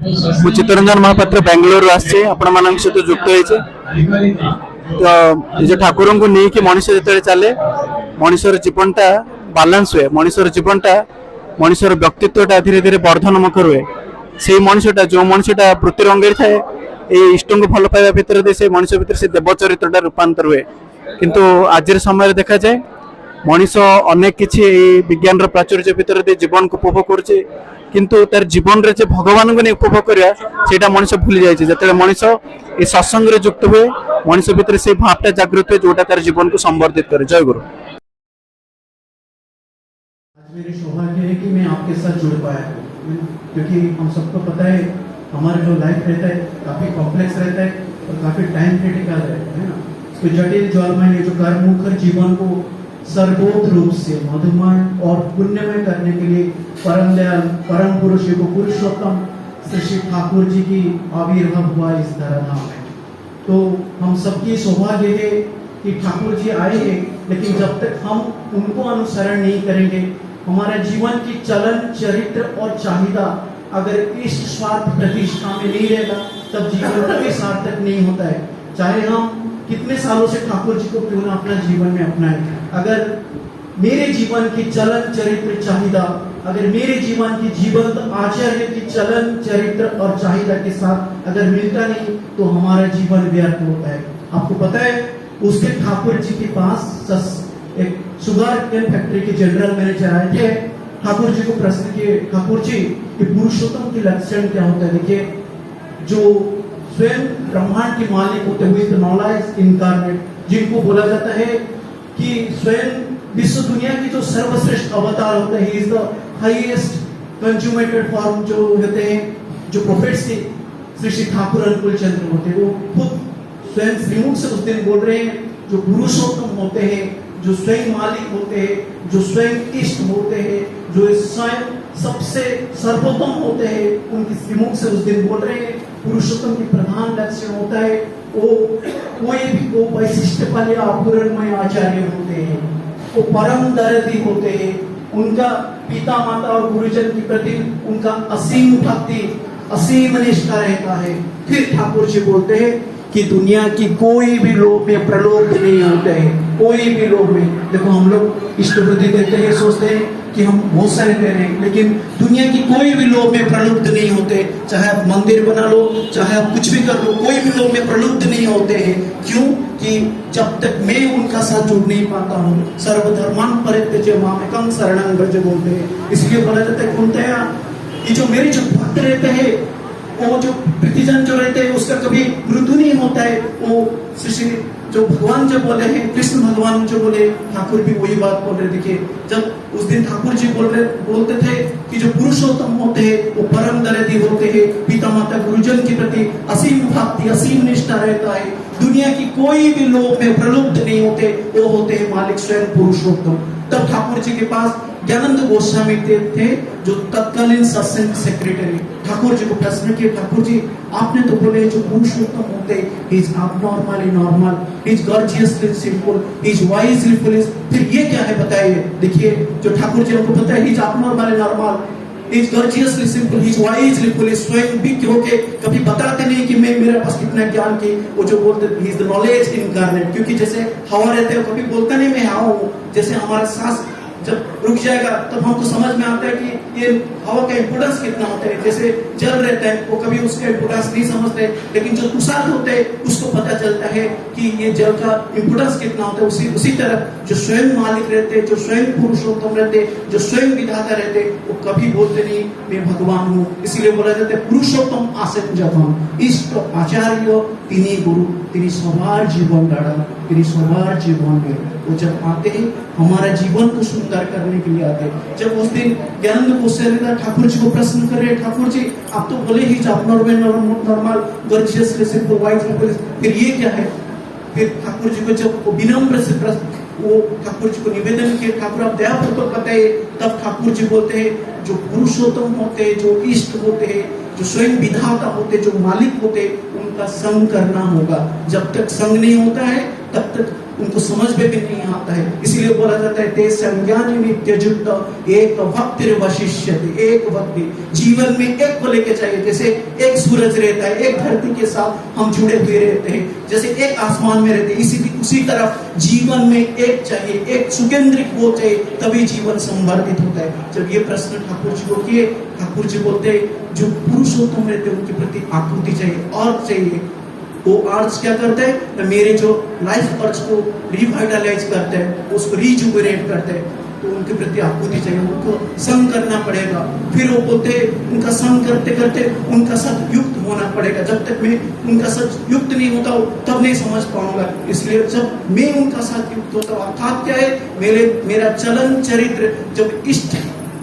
ମୁଁ ଚିତ୍ତରଞ୍ଜନ ମହାପାତ୍ର ବାଙ୍ଗାଲୋରରୁ ଆସିଛି ଆପଣମାନଙ୍କ ସହିତ ଯୁକ୍ତ ହେଇଛି। ତ ଏ ଯେଉଁ ଠାକୁରଙ୍କୁ ନେଇକି ମଣିଷ ଯେତେବେଳେ ଚାଲେ ମଣିଷର ଜୀବନଟା ବାଲାନ୍ସ ହୁଏ, ମଣିଷର ଜୀବନଟା ମଣିଷର ବ୍ୟକ୍ତିତ୍ୱଟା ଧୀରେ ଧୀରେ ବର୍ଦ୍ଧନମୁଖ ରୁହେ। ସେଇ ମଣିଷଟା ଯେଉଁ ମଣିଷଟା ବୃତ୍ତି ରଙ୍ଗରେ ଥାଏ ଏଇ ଇଷ୍ଟଙ୍କୁ ଭଲ ପାଇବା ଭିତରେ ଦେଇ ସେ ମଣିଷ ଭିତରେ ସେ ଦେବ ଚରିତ୍ରଟା ରୂପାନ୍ତର ହୁଏ। କିନ୍ତୁ ଆଜିର ସମୟରେ ଦେଖାଯାଏ ମଣିଷ ଅନେକ କିଛି ଏଇ ବିଜ୍ଞାନର ପ୍ରାଚୁର୍ଯ୍ୟ ଭିତରେ ଦେଇ ଜୀବନକୁ ଉପଭୋଗ କରୁଛି, କିନ୍ତୁ ତାର ଜୀବନରେ ଯେ ଭଗବାନଙ୍କୁ ନେଇ ଉପଭୋଗ କରିବା ସେଇଟା ମଣିଷ ଭୁଲି ଯାଇଛି। ଯେତେବେଳେ ମଣିଷ ଏ ସତ୍ସଙ୍ଗରେ ଯୁକ୍ତ ହୁଏ ମଣିଷ ଭିତରେ ସେଇ ଭାବଟା ଜାଗୃତ ହୁଏ ଯୋଉଟା ତାର ଜୀବନକୁ ସମ୍ବର୍ଦ୍ଧିତ करे। जय गुरु। मेरी सौभाग्य है कि मैं आपके साथ जुड़ पाया हूँ, क्योंकि हम सबको पता है हमारा जो लाइफ रहता है काफी कॉम्प्लेक्स रहता है और काफी टाइम क्रिटिकल रहता है ना। तो जटिल ज्वालमय जो कर्ममुखर जीवन को सर्वोत रूप से मधुमय और पुण्यमय करने के लिए परम दयाल परम पुरुष को पुरुषोत्तम श्री ठाकुर जी की आविर्भाव हुआ इस धराधाम में। तो हम सबकी सौभाग्य है कि ठाकुर जी आए हैं, लेकिन जब तक हम उनको अनुसरण नहीं करेंगे हमारा जीवन की चलन चरित्र और चाहिदा अगर इष्ट स्वार्थ प्रतिष्ठा में नहीं रहेगा तब जीवन कभी सार्थक नहीं होता है। चाहे हम कितने सालों से ठाकुर जी को क्यों ना अपना जीवन में अपनाएं, अगर मेरे जीवन की चलन चरित्र चाहिदा अगर मेरे जीवन की जीवंत आचर्य की चलन चरित्र और चाहिदा के साथ अगर मिलता नहीं तो हमारा जीवन व्यर्थ होता है। आपको पता है उस दिन ठाकुर जी के पास एक शुगर केन फैक्ट्री के जनरल मैनेजर आए थे। ठाकुर जी को प्रश्न किए, ठाकुर जी ये पुरुषोत्तम के लक्षण क्या होता है? देखिए, जो स्वयं ब्रह्मांड के मालिक होते हुए नॉलेज इनकारनेट, जिनको बोला जाता है कि स्वयं विश्व दुनिया की जो सर्वश्रेष्ठ अवतार होते हैं, is the highest consummated form जो होते हैं, जो प्रोफेट्स के श्री ठाकुर अनुकूल चंद्र होते हैं, वो खुद स्वयं श्रीमुख से उस दिन बोल रहे हैं जो पुरुषोत्तम होते हैं, जो स्वयं मालिक होते हैं, जो स्वयं इष्ट होते हैं, जो स्वयं सबसे सर्वोत्तम होते हैं, उनकी श्रीमुख से उस दिन बोल रहे हैं पुरुषोत्तम की प्रधान लक्षण होता है वो कोई भी वो वैशिष्ट वाले अपूरणमय आचार्य होते हैं, वो परम दर्दी होते हैं, उनका पिता माता और गुरुजन के प्रति उनका असीम भक्ति असीम निष्ठा रहता है। फिर ठाकुर जी बोलते हैं कि दुनिया की कोई भी लोभ में प्रलोभ नहीं होते हैं, कोई भी लोभ में। देखो हम लोग इष्ट वृद्धि देते हैं, सोचते हैं कि हम बहुत सारे दे रहे हैं, लेकिन दुनिया की कोई भी लोभ में प्रलुब्ध नहीं होते। चाहे आप मंदिर बना लो, चाहे आप कुछ भी कर लो, कोई भी लोभ में प्रलुब्ध नहीं होते हैं। क्यों? कि जब तक मैं उनका साथ जुड़ नहीं पाता हूँ। सर्वधर्मान परित्यज्य मामेकं शरणं व्रज बोलते हैं। इसलिए बोला जाता है कुंतया कि जो मेरे जो भक्त रहते हैं वो जो प्रतिजन जो रहते हैं उसका कभी मृत्यु नहीं होता है। वो श्री जो भगवान जो बोले हैं, कृष्ण भगवान जो बोले, ठाकुर भी वही बात बोल रहे। देखिए, जब उस दिन ठाकुर जी बोलते थे कि जो पुरुषोत्तम होते हैं वो परम दर्दी होते हैं, पिता माता गुरुजन के प्रति असीम भक्ति असीम निष्ठा रहता है, दुनिया की कोई भी लोभ में प्रलुब्ध नहीं होते, वो होते हैं मालिक स्वयं पुरुषोत्तम। तब ठाकुर जी के पास ज्ञानंद गोस्वामी थे जो तत्कालीन सत्संग सेक्रेटरी। ठाकुर जी को प्रश्न किया, ठाकुर जी आपने तो बोले जो पुरुषोत्तम होते he is abnormally normal, he is gorgeously simple, he is wisely foolish, फिर ये क्या है बताइए। देखिए, जो ठाकुर जी को पता है he is abnormally normal, he is gorgeously simple, he is wisely foolish, स्वयं भी क्यों के कभी बताते नहीं कि मैं मेरे पास कितना ज्ञान की, वो जो बोलते he is the knowledge incarnate। क्योंकि जैसे हवा रहते हैं कभी बोलता नहीं मैं हवा हूँ, जैसे हमारा सांस जब रुक जाएगा तब हमको समझ में आता है कि ये हवा का इंपोर्टेंस कितना होता है। जैसे जल रहता है वो कभी उसका इंपोर्टेंस नहीं समझते, लेकिन जो तुषार होते हैं उसको पता चलता है कि ये जल का इंपोर्टेंस कितना होता है। उसी तरह जो स्वयं मालिक रहते, जो स्वयं पुरुषोत्तम रहते, जो स्वयं विधाता रहते, वो कभी बोलते नहीं मैं भगवान हूँ। इसीलिए बोला जाता है पुरुषोत्तम आसन जपम इष्ट आचार्य तिनी गुरु तिनी सवार जीवन डाड़ा तिनी सवार जीवन में। वो जब आते हैं हमारा जीवन को सुंदर करने के लिए आते हैं। जब उस दिन ज्ञानंद गोस्वामी ठाकुर जी को प्रश्न कर रहे, ठाकुर जी आप तो बोले ही नॉर्मल गर्जियसली सिंपल वाइज, फिर ये क्या है? फिर ठाकुर जी को जब वो विनम्र से प्रश्न वो ठाकुर जी को निवेदन किए, ठाकुर आप दयापूर्वक बताइए। तब ठाकुर जी बोलते हैं जो पुरुषोत्तम होते हैं, जो इष्ट होते हैं, जो स्वयं विधाता होते, जो मालिक होते, उनका संग करना होगा। जब तक संग नहीं होता है तब तक उनको समझ में भी नहीं आता है। इसीलिए बोला जाता है ते संज्ञानी नित्यजुक्त एक भक्ति वशिष्य, एक भक्ति जीवन में एक को लेके चाहिए। जैसे एक सूरज रहता है, एक धरती के साथ हम जुड़े हुए रहते हैं, जैसे एक आसमान में रहते हैं, उसी तरह जीवन में एक चाहिए, एक सुकेंद्रिक वो चाहिए, तभी जीवन संवर्धित होता है। जब ये प्रश्न ठाकुर जी को किए, ठाकुर जी बोलते हैं जो पुरुषोत्तम रहते हैं उनके प्रति आकृति चाहिए और चाहिए। वो अर्ज क्या करते हैं, मेरे जो लाइफ अर्ज को रिवाइटलाइज करते हैं, उसको रिजुविनेट करते हैं, तो उनके प्रति आपूर्ति चाहिए, उनको संग करना पड़ेगा। फिर वो बोलते उनका संग करते करते उनका साथ युक्त होना पड़ेगा। जब तक मैं उनका साथ युक्त नहीं होता हूँ तब नहीं समझ पाऊंगा। इसलिए जब मैं उनका साथ युक्त होता हूँ, अर्थात क्या है, मेरा चलन चरित्र जब इष्ट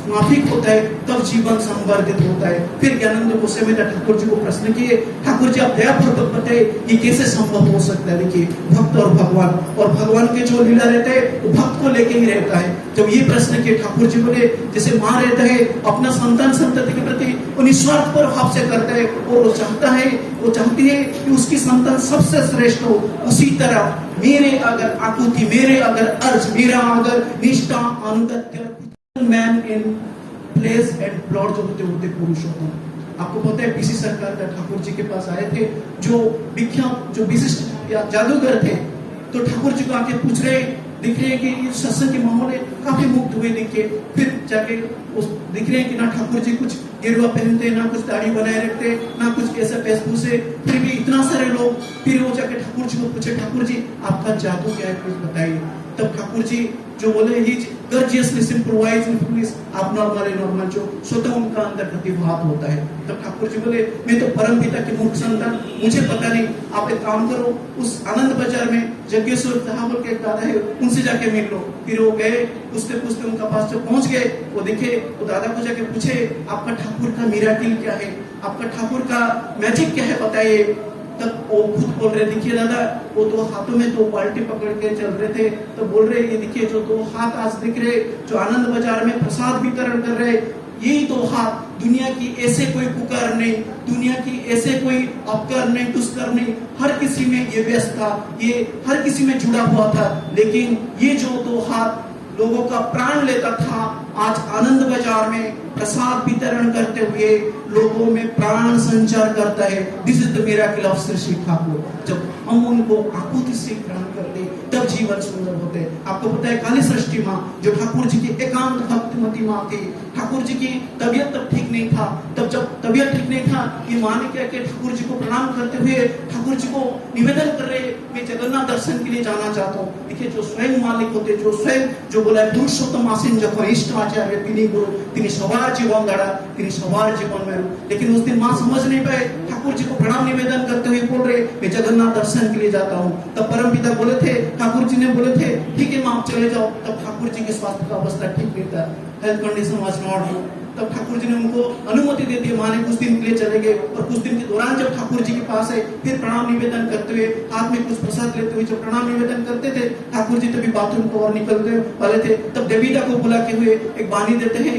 माफिक होता है तब जीवन संवर्धित होता है। फिर ज्ञानंद गोस्वामी ने ठाकुर जी को प्रश्न किए, ठाकुर जी आप दयापूर्वक बताइए ये कैसे संभव हो सकता है। देखिए भक्त और भगवान के जो लीला रहते हैं वो भक्त को लेके ही रहता है। जब ये प्रश्न किए ठाकुर जी बोले जैसे माँ रहता है अपना संतान संतति के प्रति वो निस्वार्थ पर भाव से करता है और वो चाहती है कि उसकी संतान सबसे श्रेष्ठ हो। उसी तरह मेरे अगर आकुति, मेरे अगर अर्ज, मेरा अगर निष्ठा, अनुगत्य, man in place and plot जो होते पुरुषोत्तम। आपको पता है पीसी सरकार का ठाकुर जी के पास आए थे जो विख्यात, जो विशिष्ट या जादूगर थे, तो ठाकुर जी को आके पूछ रहे, दिख रहे हैं कि सत्संग के माहौल में काफी मुक्त हुए दिखे। फिर जाके दिख रहे हैं कि ना ठाकुर जी कुछ गेरुआ पहनते, ना कुछ दाढ़ी बनाए रखते, ना कुछ ऐसा वेशभूषे, फिर भी इतना सारे लोग। फिर वो जाके ठाकुर जी को पूछे, ठाकुर जी आपका जादू क्या है, कुछ बताइए। तब ठाकुर जी जो बोले ही गर्जियसली सिंपलवाइज इनफुलिस abnormal नॉर्मल, जो स्वतः उनका अंदर प्रतिभात होता है। तब ठाकुर जी बोले मैं तो परम पिता की मूर्ख संतान, मुझे पता नहीं, आप एक काम करो, उस आनंद बाजार में जग्गेश्वर साहब के एक दादा है उनसे जाके मिल लो। फिर वो गए, पूछते पूछते उनका पास जब पहुंच गए, वो दिखे, वो दादा को जाके पूछे आपका ठाकुर का मिराकिल क्या है, आपका ठाकुर का मैजिक क्या है बताइए। तब वो खुद बोल रहे, देखिए दादा वो दो हाथों में दो बाल्टी पकड़ के चल रहे थे, तो बोल रहे ये देखिए जो दो हाथ आज दिख रहे, जो आनंद बाजार में प्रसाद वितरण कर रहे, यही दो हाथ दुनिया की ऐसे कोई पुकार नहीं, दुनिया की ऐसे कोई अपकार नहीं, दुष्कर नहीं, हर किसी में ये व्यस्त था, ये हर किसी में जुड़ा हुआ था। लेकिन ये जो दो हाथ लोगों का प्राण लेता था, आज आनंद बाजार में प्रसाद वितरण करते हुए लोगों में प्राण संचार करता है। This is the miracle of Shri Thakur. जब हम उनको आकुति से ग्रहण करते तब जीवन सुंदर होते हैं। आपको पता है काली सृष्टि माँ जो ठाकुर जी की एकांत भक्तिमती माँ थी, ठाकुर जी की तबियत तब ठीक नहीं था, तब जब तबियत ठीक नहीं था ये माँ ने क्या किया, ठाकुर जी को प्रणाम करते हुए ठाकुर जी को निवेदन कर रहे, मैं जगन्नाथ दर्शन के लिए जाना चाहता हूँ। देखिए जो स्वयं मालिक होते, जो स्वयं जो बोला पुरुषोत्तम आसीन जो इष्ट आचार्य तिनी गुरु, तिनी सवार जीवन गड़ा, तिनी सवार जीवन में। लेकिन उस दिन माँ समझ नहीं पाए, ठाकुर जी को प्रणाम निवेदन करते हुए बोल रहे मैं जगन्नाथ दर्शन के लिए जाता हूँ। तब परम पिता बोले थे, ठाकुर जी ने बोले थे ठीक है माँ चले जाओ। तब ठाकुर जी के स्वास्थ्य का अवस्था ठीक नहीं था, health condition was not good. तब ठाकुर जी ने उनको अनुमति दे दी, माँ ने कुछ दिन के लिए चले गए। और कुछ दिन के दौरान जब ठाकुर जी के पास है, फिर प्रणाम निवेदन करते हुए हाथ में कुछ प्रसाद लेते हुए जब प्रणाम निवेदन करते थे, ठाकुर जी तभी बाथरूम को और निकलते वाले थे। तब देवीदा को बुला के हुए एक बानी देते हैं,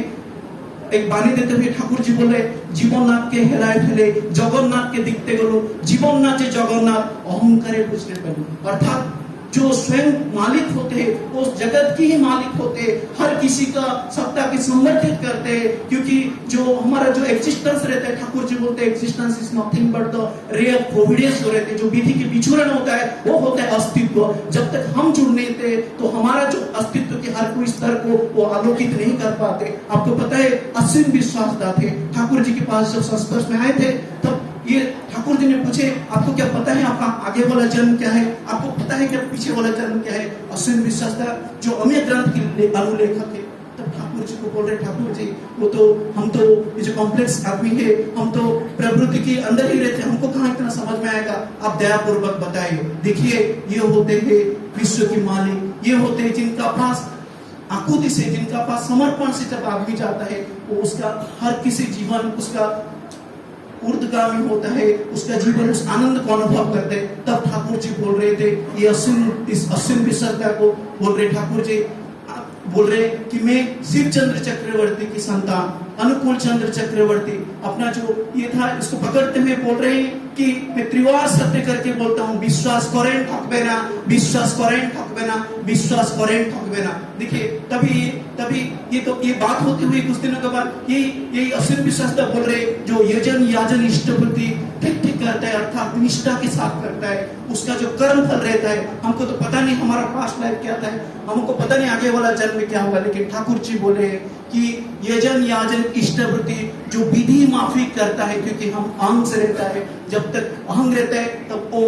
एक बानी देते हुए ठाकुर जी बोले जीवननाथ के हेलाए फेले जगन्नाथ के दिखते गलो, जीवननाथ जे जगन्नाथ अहंकारे बुझने पड़े। अर्थात जो स्वयं मालिक होते हैं उस जगत के ही मालिक होते हैं, हर किसी का सत्ता की समर्थित करते हैं। क्योंकि जो हमारा जो एग्जिस्टेंस रहता है, ठाकुर जी बोलते हैं existence is nothing but the ray of Providence हो रहते, जो विधि के विचूरण होता है वो होता है अस्तित्व। जब तक हम जुड़ नहीं थे तो हमारा जो अस्तित्व के हर कोई स्तर को वो आलोकित नहीं कर पाते। आपको पता है असीम विश्वासदा थे, ठाकुर जी के पास जब संस्पर्श में आए थे तब ये ठाकुर जी ने पूछे आपको क्या पता है आपका आगे वाला जन्म क्या है, आपको पता है क्या पीछे वाला जन्म क्या है। असीम विश्वासदा जो अमीय ग्रंथ के अनुलेखक है, तब ठाकुर जी को बोल रहे ठाकुर जी वो तो हम तो ये जो कॉम्प्लेक्स आदमी है, हम तो प्रवृत्ति के अंदर ही रहते, हमको कहाँ इतना समझ में आएगा, आप दयापूर्वक बताइए। देखिए ये होते हैं विश्व के मालिक, ये होते हैं जिनका पास आकुति से, जिनका पास समर्पण से जब आदमी जाता है वो उसका हर किसी जीवन उसका ऊर्ध्वगामी होता है, उसका जीवन उस आनंद को अनुभव करते। तब ठाकुर जी बोल रहे थे ये इस असीम विश्वासदा को बोल रहे ठाकुर जी बोल रहे कि मैं शिव चंद्र चक्रवर्ती की संतान, अनुकूल चंद्र चक्रवर्ती अपना जो ये था इसको पकड़ते हुए बोल रहे हैं कि मैं त्रिवार सत्य करके बोलता हूँ, विश्वास करें ठकबे ना, विश्वास करें ठकबे ना, विश्वास करें ठकबे ना। देखिए तभी ये बात होती हुई कुछ दिनों के बाद यही असीम विश्वासता बोल रहे जो यजन याजन इष्टवृत्ति ठीक करता है, अर्थात निष्ठा के साथ करता है, उसका जो कर्म फल रहता है, हमको तो पता नहीं हमारा पास्ट लाइफ क्या था, हमको पता नहीं आगे वाला जन्म में क्या होगा, लेकिन ठाकुर जी बोले कि यजन याजन इष्टवृत्ति जो विधि माफी करता है, क्योंकि हम अहंग से रहता है, जब तक अहंग रहता है तब वो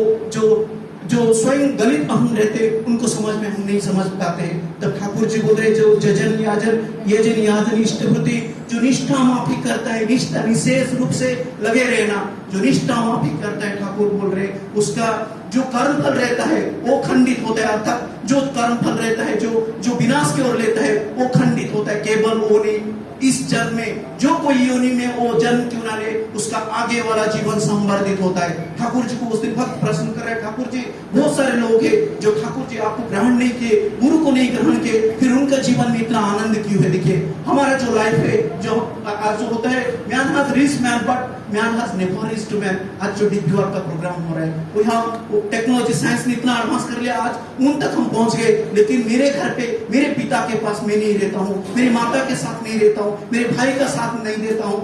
जो स्वयं गलित अहंग रहते उनको समझ में हम नहीं समझ पाते हैं। तब ठाकुर जी बोल रहे जो यजन याजन इष्टवृत्ति जो निष्ठा माफी करता है, निष्ठा विशेष रूप से लगे रहना, जो निष्ठा माफी करता है, ठाकुर बोल रहे उसका जो कर्म फल रहता है वो खंडित होता है, अर्थात जो कर्म फल रहता है जो विनाश की ओर लेता है वो खंडित होता है। केवल वो नहीं, इस जन्म में जो कोई योनि में वो जन्म क्यों ना ले, उसका आगे वाला जीवन संवर्धित होता है। ठाकुर जी को उस दिन भक्त प्रश्न कर रहे, ठाकुर जी बहुत सारे लोग हैं जो ठाकुर जी आपको ग्रहण नहीं किए, गुरु को नहीं ग्रहण किए, फिर उनका जीवन में इतना आनंद क्यों है। देखिए हमारा जो लाइफ है जो होता है, man has reached man but man has never reached to man. आज जो डिग्री का प्रोग्राम हो रहा है वो यहाँ टेक्नोलॉजी साइंस ने इतना एडवांस कर लिया, आज उन तक हम पहुंच गए, लेकिन मेरे घर पे मेरे पिता के पास मैं नहीं रहता हूँ, मेरी माता के साथ नहीं रहता हूँ, मेरे भाई का साथ नहीं देता हूँ,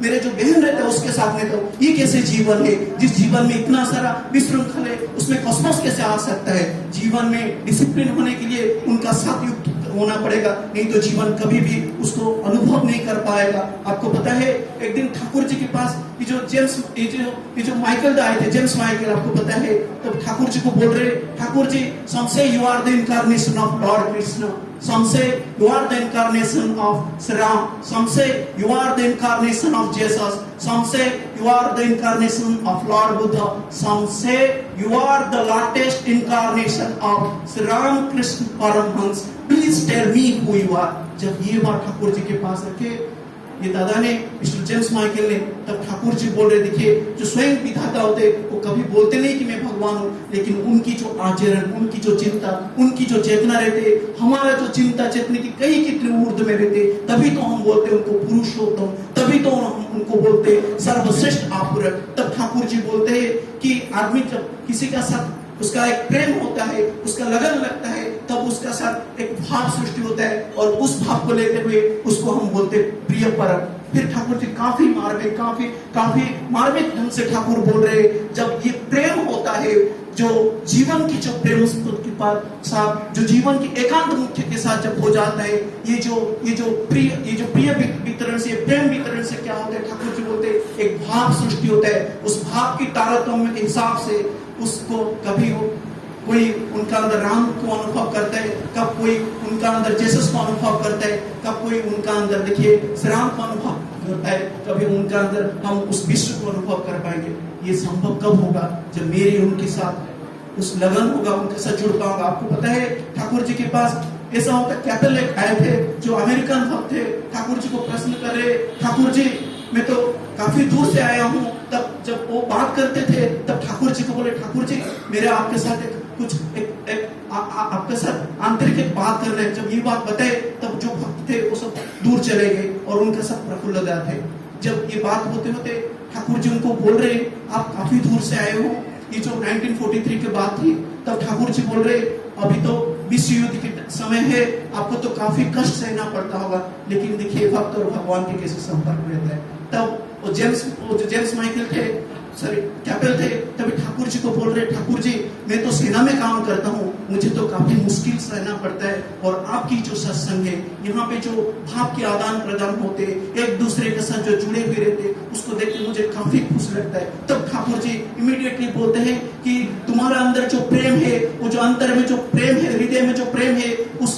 मेरे जो बहन रहता है उसके साथ नहीं रहता हूँ। ये कैसे जीवन है जिस जीवन में इतना सारा विशृंखल है, उसमें कॉस्मोस कैसे आ सकता है। जीवन में डिसिप्लिन होने के लिए उनका साथ युक्त होना पड़ेगा, नहीं तो जीवन कभी भी उसको अनुभव नहीं कर पाएगा। आपको पता है एक दिन ठाकुर जी के पास ये जो माइकल आए थे, जेम्स माइकल, आपको पता है, तब ठाकुर जी को बोल रहे, Thakur ji some say you are the incarnation of Lord Krishna, some say you are the incarnation of Sri Ram, some say you are the incarnation of Jesus, some say you are the incarnation of Lord Buddha, some say you are the latest incarnation of Sri Ram Krishna Paramhans, please tell me who you are। जब ये बात ठाकुर जी के पास रखे, ये दादा ने, mister James Michael ने, तब ठाकुर जी बोल रहे, देखिए जो स्वयं विधाता होते वो कभी बोलते नहीं कि मैं भगवान हूँ, लेकिन उनकी जो आचरण, उनकी जो चिंता, उनकी जो चेतना रहते, हमारा जो चिंता चेतने की कई की त्रिमूर्त में रहते, तभी तो हम बोलते उनको पुरुषोत्तम, तभी तो हम उनको बोलते सर्वश्रेष्ठ आपुर। तब ठाकुर जी बोलते हैं कि आदमी जब किसी का साथ उसका एक प्रेम होता है, उसका लगन लगता है, तब उसका साथ एक भाव सृष्टि होता है, और उस भाव को लेते हुए उसको हम बोलते प्रिय परम। फिर ठाकुर जी काफी मार्मिक ढंग से ठाकुर बोल रहे, जब ये प्रेम होता है, जो जीवन की जो प्रेम के साथ, जो जीवन की एकांत मुख्य के साथ जब हो जाता है, ये जो प्रिय वितरण से, प्रेम वितरण से क्या होता है, ठाकुर जी बोलते एक भाव सृष्टि होता है। उस भाव की तारतम्य के हिसाब से उसको कभी कोई उनका अंदर राम को अनुभव करता है, कब कोई उनका अंदर जेसस को अनुभव करता है, कब कोई उनका अंदर देखिए श्री राम को अनुभव करता है, कभी उनका अंदर हम उस विश्व को अनुभव कर पाएंगे। ये संभव कब होगा, जब मेरे उनके साथ उस लगन होगा, उनके साथ जुड़ पाऊंगा। आपको पता है ठाकुर जी के पास ऐसा होता है, कैथोलिक आए थे जो अमेरिकन भक्त थे, ठाकुर जी को प्रश्न कर रहे, ठाकुर जी मैं तो काफी दूर से आया हूँ। तब जब वो बात करते थे तब ठाकुर जी को बोले, ठाकुर जी मेरे आपके साथ आपके साथ आंतरिक एक बात करना है। जब ये बात बताए तब जो भक्त थे वो सब दूर चले गए और उनके साथ प्रफुल्लता थे। जब ये बात होते होते ठाकुर जी उनको बोल रहे, आप काफी दूर से आए हो, ये जो 1943 की बात थी, तब ठाकुर जी बोल रहे, अभी तो विश्व युद्ध के समय है, आपको तो काफी कष्ट सहना पड़ता होगा, लेकिन देखिए भक्त और भगवान के कैसे संपर्क रहता है। तब वो जो जेम्स माइकल थे, कैपल थे, तभी ठाकुर जी को बोल रहे, ठाकुर जी मैं तो सेना में काम करता हूँ, मुझे तो काफी मुश्किल सहना पड़ता है, और आपकी जो सत्संग है, यहाँ पे जो भाव के आदान प्रदान होते, एक दूसरे के साथ जो जुड़े हुए रहते, उसको देख के मुझे काफी खुश लगता है। तब ठाकुर जी इमीडिएटली बोलते हैं कि तुम्हारा अंदर जो प्रेम है, वो जो अंतर में जो प्रेम है, हृदय में जो प्रेम है, उस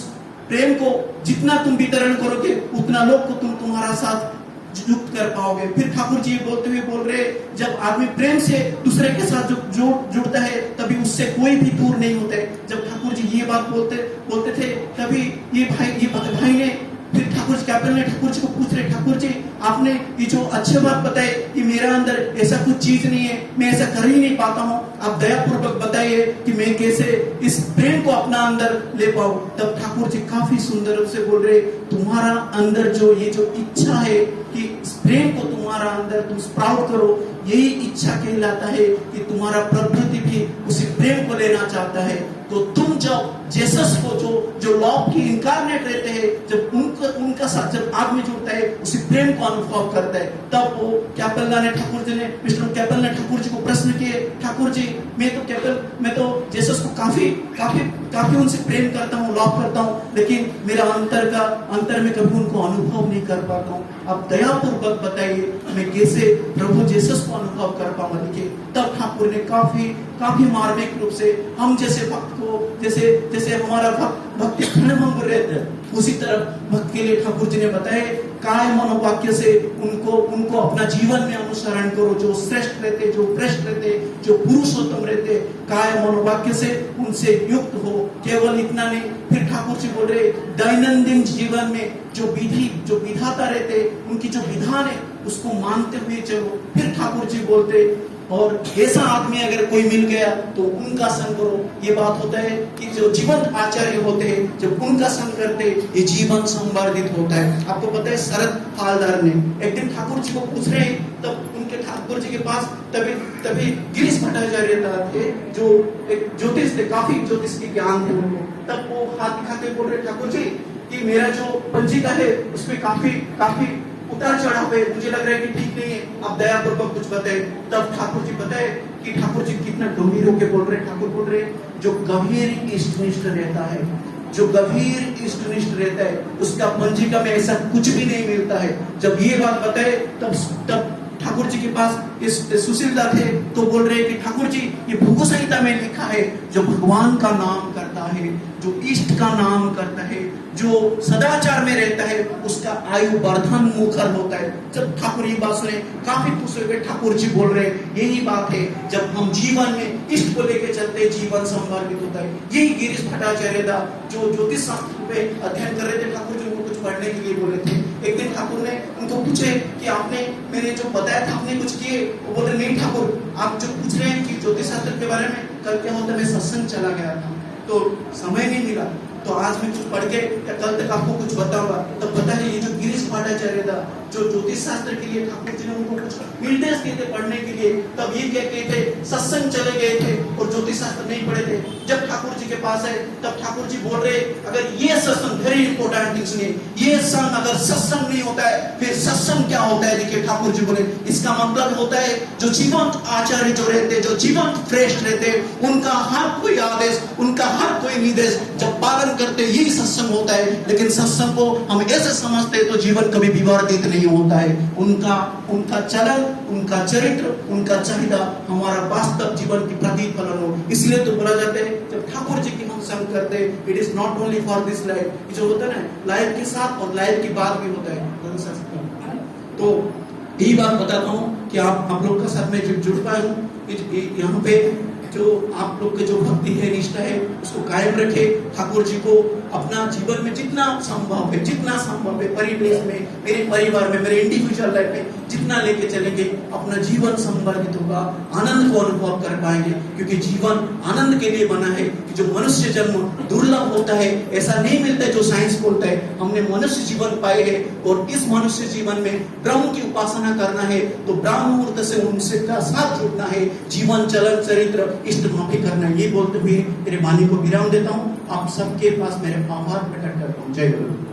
प्रेम को जितना तुम वितरण करोगे उतना लोग को तुम्हारा साथ युक्त कर पाओगे। फिर ठाकुर जी बोलते हुए बोल रहे, जब आदमी प्रेम से दूसरे के साथ जो जुड़ता है, तभी उससे कोई भी दूर नहीं होता है। जब ठाकुर जी ये बात बोलते थे, तभी ये भाई ने फिर कैप्टन ने ठाकुर जी को पूछ रहे, ठाकुर जी आपने ये जो अच्छे बात बताए कि मेरा अंदर ऐसा कुछ चीज नहीं है, मैं ऐसा कर ही नहीं पाता हूँ, आप दयापूर्वक बताइए कि मैं कैसे इस प्रेम को अपना अंदर ले पाऊं। तब ठाकुर जी काफी सुंदर रूप से बोल रहे, तुम्हारा अंदर जो ये जो इच्छा है कि इस प्रेम को तुम्हारा अंदर तुम स्प्राउट करो, यही इच्छा कहलाता है कि तुम्हारा प्रकृति भी उसी प्रेम को लेना चाहता है। तो तुम जब जेसस को जो लॉ की इनकारनेट रहते हैं, जब उनका साथ जब आदमी जुड़ता है, उसी प्रेम को अनुभव करता है, तब वो मिस्टर कैपल ने ठाकुर जी को प्रश्न किए, ठाकुर जी मैं तो जेसस को काफी उनसे प्रेम करता हूँ, लॉ करता हूँ, लेकिन मेरा अंतर में कभी उनको अनुभव नहीं कर पाता हूँ। अब दयापूर्वक बताइए मैं कैसे प्रभु जेसस को अनुभव कर पाऊंगा। देखिए तब ठाकुर ने काफी मार्मिक रूप से हम जैसे भक्त को जैसे हमारा भक्ति क्षणभंग रहते हैं, उसी तरह भक्त के लिए ठाकुर जी ने बताया काय मनोवाक्य से उनको अपना जीवन में अनुसरण करो, जो श्रेष्ठ रहते, जो भ्रष्ट रहते, जो पुरुषोत्तम रहते, काय मनोवाक्य से उनसे युक्त हो। केवल इतना नहीं, फिर ठाकुर जी बोल रहे दैनंदिन जीवन में जो विधाता रहते, उनकी जो विधान है उसको मानते हुए चलो। फिर ठाकुर जी बोलते और ऐसा आदमी अगर कोई मिल गया तो उनका संग करो। ये बात होता है कि जो जीवंत आचार्य होते हैं, जब उनका संग करते ये जीवन संवर्धित होता है। आपको पता है शरद हालदार ने एक दिन ठाकुर जी को पूछ रहे, तब उनके ठाकुर जी के पास तभी गिरीश भट्टाचार्य थे, जो एक ज्योतिष थे, काफी ज्योतिष के ज्ञान थे उनको। तब वो हाथ दिखाते बोल रहे ठाकुर जी कि मेरा जो पंजिका है उसमें काफी उतार चढ़ाव है, मुझे लग रहा है कि ठीक नहीं है, आप दयापूर्वक कुछ बताए। तब ठाकुर जी बताए कि ठाकुर जी कितना गंभीर होकर बोल रहे, ठाकुर बोल रहे जो गंभीर इष्टनिष्ठ रहता है, जो गंभीर इष्टनिष्ठ रहता है उसका पंजिका में ऐसा कुछ भी नहीं मिलता है। जब ये बात बताए तब ठाकुर जी के पास इस सुशीलदा थे, तो बोल रहे कि ठाकुर जी ये भृगु संहिता में लिखा है, जो भगवान का नाम करता है, जो इष्ट का नाम करता है, जो सदाचार में रहता है, उसका आयु वर्धन मुखर होता है। जब ठाकुर ये बात सुने काफी खुश हो गए। ठाकुर जी बोल रहे यही बात है, जब हम जीवन में इष्ट को लेकर चलते जीवन संवर्धित होता है। यही गिरीश भट्टाचार्य था जो ज्योतिष शास्त्र पे अध्ययन कर रहे थे। ठाकुर जी उनको कुछ पढ़ने के लिए बोले थे। एक दिन ठाकुर ने उनको पूछे कि आपने मैंने जो बताया था आपने कुछ किए? वो बोले नहीं ठाकुर, आप जो पूछ रहे हैं कि ज्योतिष शास्त्र के बारे में, कल क्या होता मैं सत्संग चला गया था तो समय नहीं मिला, तो आज मैं कुछ पढ़ के या कल तक आपको कुछ बताऊंगा। तब पता है ये जो गिरीश भट्टाचार्य था, जो ज्योतिष शास्त्र के लिए ठाकुर जी ने उनको कुछ निर्देश दिए थे पढ़ने के लिए, तब ये क्या कहते थे सत्संग चले गए थे और ज्योतिष शास्त्र नहीं पढ़े थे। जब ठाकुर जी के पास है तब ठाकुर जी बोल रहे अगर ये सत्संग, वेरी इंपॉर्टेंट थिंग सुनिए, ये संग अगर सत्संग नहीं होता है फिर सत्संग क्या होता है? देखिए ठाकुर जी बोले इसका मतलब होता है जो जीवंत आचार्य जो रहते, जो जीवंत श्रेष्ठ रहते, उनका हर कोई आदेश, उनका हर कोई निर्देश जब पालन करते यही सत्संग होता है। लेकिन सत्संग को हम ऐसे समझते तो जीवन कभी विवर्तित नहीं होता है। उनका चलन, उनका चरित्र, उनका चाहिदा हमारा वास्तव जीवन की प्रतिफलन हो। इसलिए तो बोला जाता है जब ठाकुर जी की हम संग करते, it is not only for this life, जो होता है ना लाइफ के साथ और लाइफ के बाद भी होता है। तो यही बात बताता हूँ कि आप लोग का साथ में जुड़ पाए हूँ। यहाँ पे जो आप लोग के जो भक्ति है, निष्ठा है, उसको कायम रखे। ठाकुर जी को अपना जीवन में जितना संभव है परिवेश में, मेरे परिवार में, मेरे इंडिविजुअल लाइफ में जितना लेके चलेंगे अपना जीवन संवर्धित होगा, आनंद को अनुभव कर पाएंगे। क्योंकि जीवन आनंद के लिए बना है। कि जो मनुष्य जन्म दुर्लभ होता है, ऐसा नहीं मिलता है जो साइंस बोलता है। हमने मनुष्य जीवन पाए है और इस मनुष्य जीवन में ब्रह्म की उपासना करना है तो ब्राह्म मुहूर्त से उनसे का साथ जुड़ना है, जीवन चलन चरित्र इष्ट माफी करना है। ये बोलते हुए मेरे वाणी को विराम देता हूँ। आप सबके पास मेरे आभार प्रकट करता हूँ। जय गुरु।